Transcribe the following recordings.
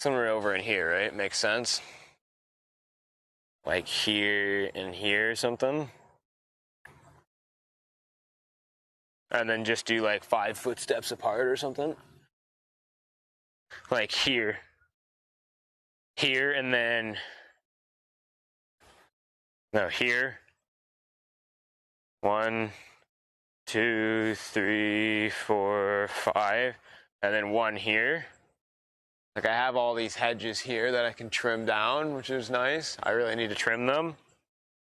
somewhere over in here, right? Makes sense. Like here and here or something. And then just do like 5 footsteps apart or something. Like here. Here and then, no, here. 1, 2, 3, 4, 5. And then 1 here. Like I have all these hedges here that I can trim down, which is nice. I really need to trim them.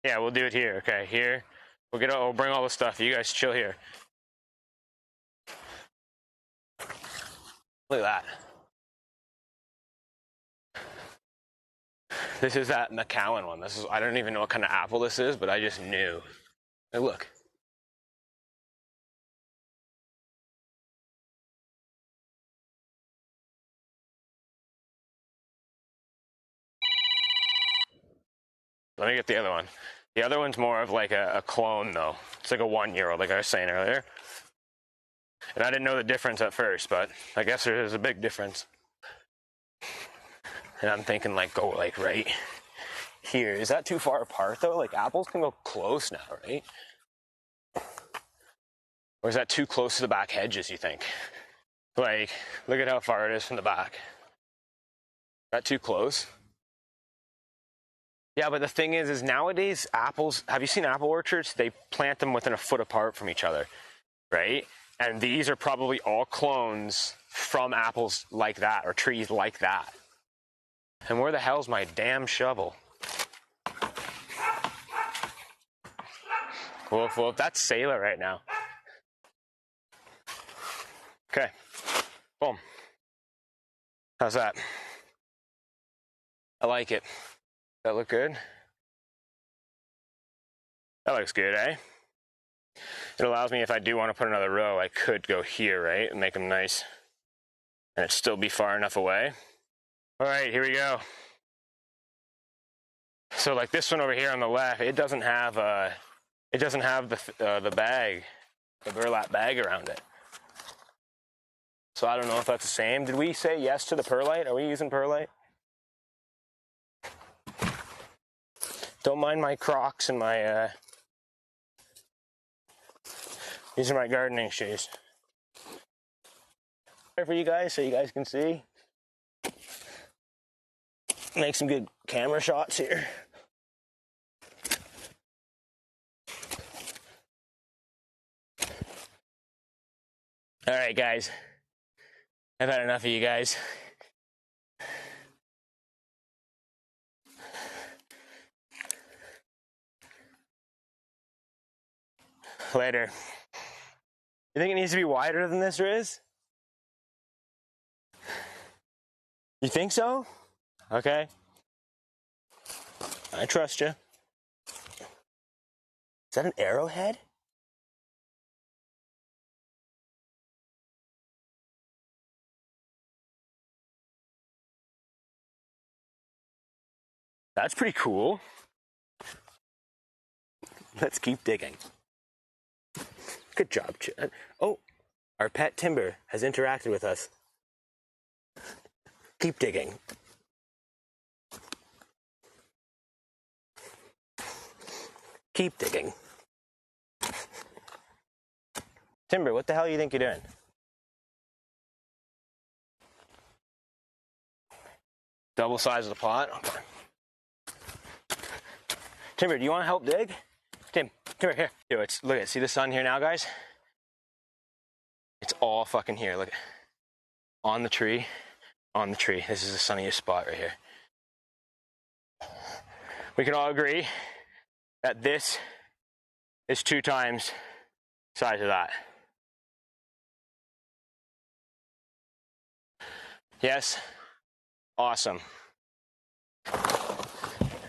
Yeah, we'll do it here. Okay, here. We'll bring all the stuff. You guys chill here. Look at that. This is that Macoun one. I don't even know what kind of apple this is, but I just knew. Hey, look. Let me get the other one. The other one's more of like a clone though. It's like a 1-year-old, like I was saying earlier. And I didn't know the difference at first, but I guess there is a big difference. And I'm thinking like go like right here. Is that too far apart though? Like apples can go close now, right? Or is that too close to the back hedges, you think? Like, look at how far it is from the back. Is that too close? Yeah, but the thing is nowadays apples, have you seen apple orchards? They plant them within a foot apart from each other, right? And these are probably all clones from apples like that or trees like that. And where the hell's my damn shovel? Woof, woof, that's Sailor right now. Okay, boom. How's that? I like it. That look good? That looks good, eh? It allows me, if I do want to put another row, I could go here, right? And make them nice. And it'd still be far enough away. All right, here we go. So like this one over here on the left, it doesn't have the bag, the burlap bag around it. So I don't know if that's the same. Did we say yes to the perlite? Are we using perlite? Don't mind my Crocs and my, these are my gardening shoes. For you guys, so you guys can see. Make some good camera shots here. All right, guys. I've had enough of you guys. Later. You think it needs to be wider than this, Riz? You think so? Okay. I trust you. Is that an arrowhead? That's pretty cool. Let's keep digging. Good job, Chad. Oh, our pet Timber has interacted with us. Keep digging. Keep digging. Timber, what the hell do you think you're doing? Double size of the pot. Okay. Timber, do you want to help dig? Timber, here. Look at, see the sun here now, guys? It's all fucking here. Look, on the tree. On the tree. This is the sunniest spot right here. We can all agree that this is 2 times the size of that. Yes? Awesome.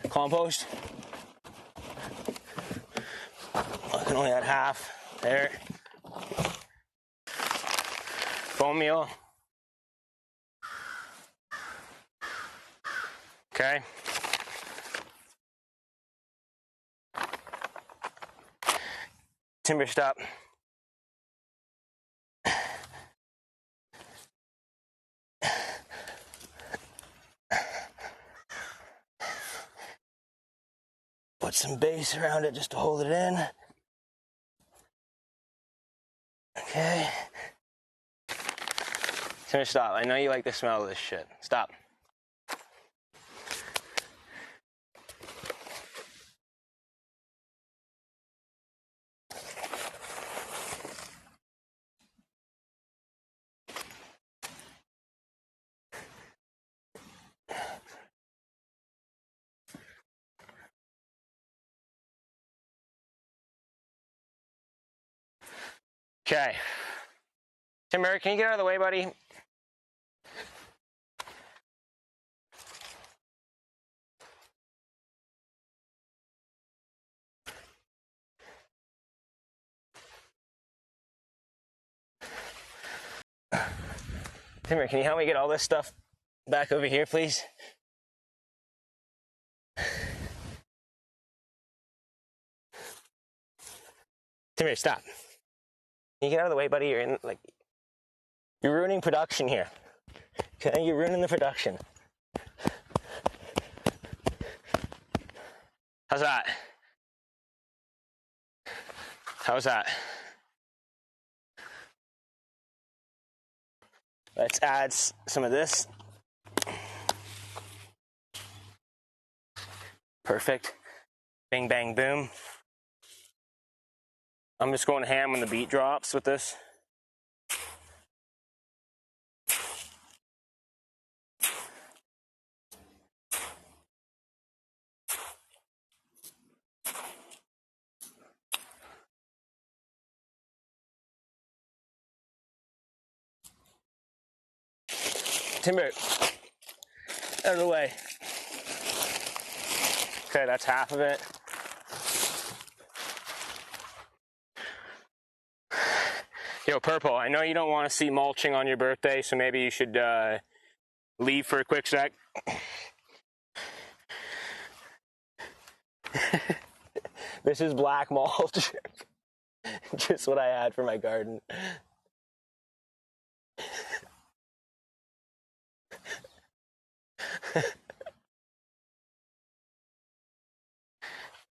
Compost. I can only add half there. Bone meal. Okay. Timber, stop. Put some base around it just to hold it in. Okay. Timber, stop. I know you like the smell of this shit. Stop. Okay. Timber, can you get out of the way, buddy? Timber, can you help me get all this stuff back over here, please? Timber, stop. Can you get out of the way, buddy? You're ruining production here. Okay, you're ruining the production. How's that? How's that? Let's add some of this. Perfect. Bing, bang, boom. I'm just going ham when the beat drops with this. Timber, out of the way. Okay, that's half of it. Yo, Purple, I know you don't want to see mulching on your birthday, so maybe you should leave for a quick sec. This is black mulch. Just what I had for my garden.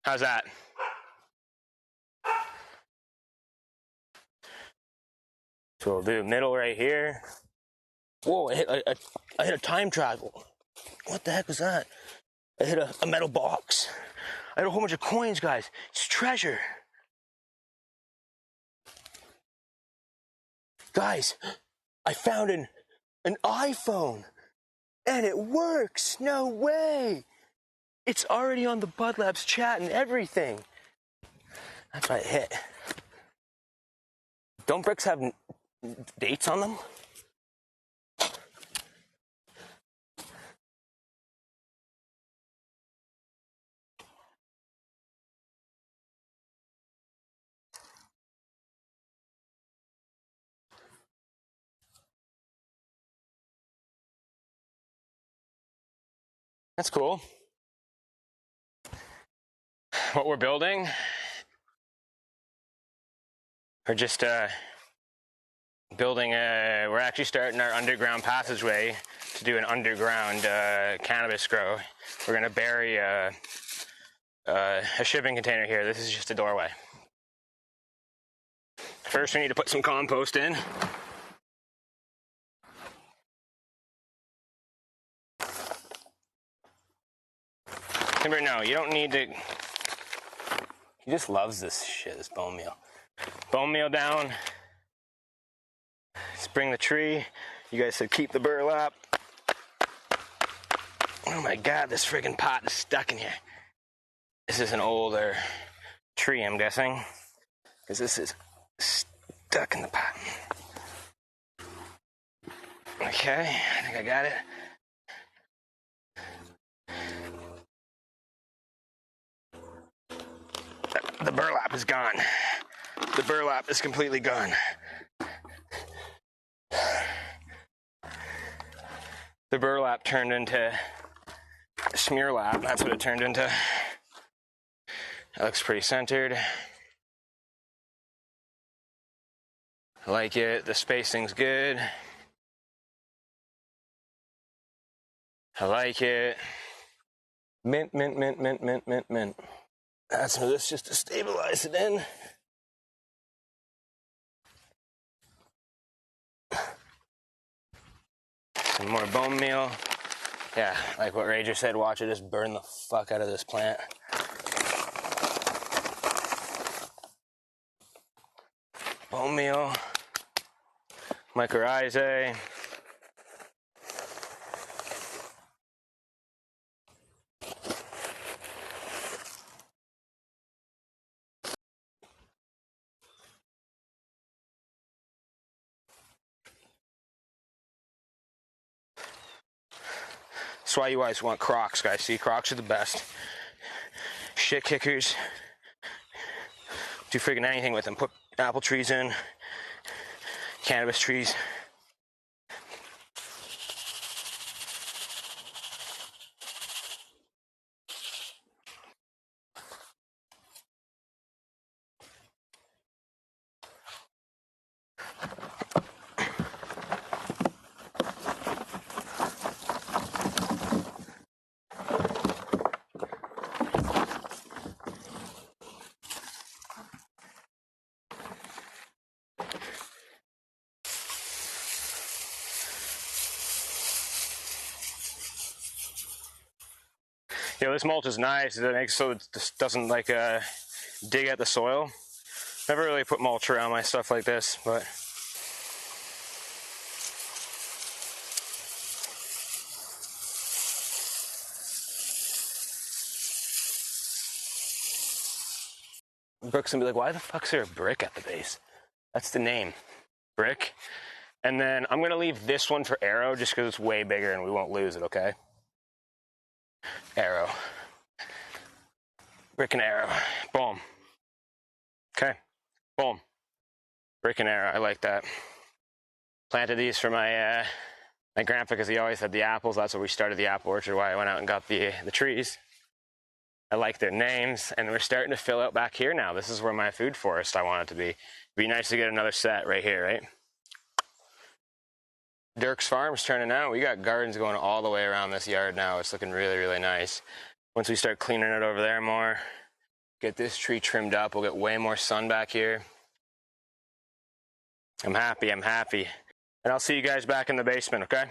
How's that? So we'll do middle right here. Whoa, I hit a time travel. What the heck was that? I hit a metal box. I hit a whole bunch of coins, guys. It's treasure. Guys, I found an iPhone. And it works. No way. It's already on the Bud Labs chat and everything. That's what I hit. Don't bricks have dates on them? That's cool. What we're building, we're just we're actually starting our underground passageway to do an underground cannabis grow. We're gonna bury a shipping container here. This is just a doorway. First, we need to put some compost in. Timber, no, you don't need to. He just loves this shit, this bone meal. Bone meal down. Spring the tree. You guys said keep the burlap. Oh my god, this friggin' pot is stuck in here. This is an older tree, I'm guessing. Because this is stuck in the pot. Okay, I think I got it. The burlap is gone. The burlap is completely gone. The burlap turned into smear lap. That's what it turned into. That looks pretty centered. I like it. The spacing's good. I like it. Mint, mint, mint, mint, mint, mint, mint. Add some of this just to stabilize it in. Some more bone meal. Yeah, like what Rager said, watch it just burn the fuck out of this plant. Bone meal. Mycorrhizae. That's why you always want Crocs, guys. See, Crocs are the best. Shit kickers. Do friggin' anything with them. Put apple trees in, cannabis trees. You know, this mulch is nice. It makes so it just doesn't like dig at the soil. Never really put mulch around my stuff like this, but Brooke's gonna be like, why the fuck's there a brick at the base? That's the name, brick. And then I'm gonna leave this one for arrow just because it's way bigger and we won't lose it, okay? Arrow. Brick and arrow. Boom. Okay. Boom. Brick and arrow. I like that. Planted these for my my grandpa because he always had the apples. That's where we started the apple orchard, why I went out and got the trees. I like their names, and we're starting to fill out back here now. This is where my food forest I want it to be. It'd be nice to get another set right here, right? Dirk's Farm's turning out. We got gardens going all the way around this yard now. It's looking really, really nice. Once we start cleaning it over there more, get this tree trimmed up, we'll get way more sun back here. I'm happy, I'm happy. And I'll see you guys back in the basement, okay?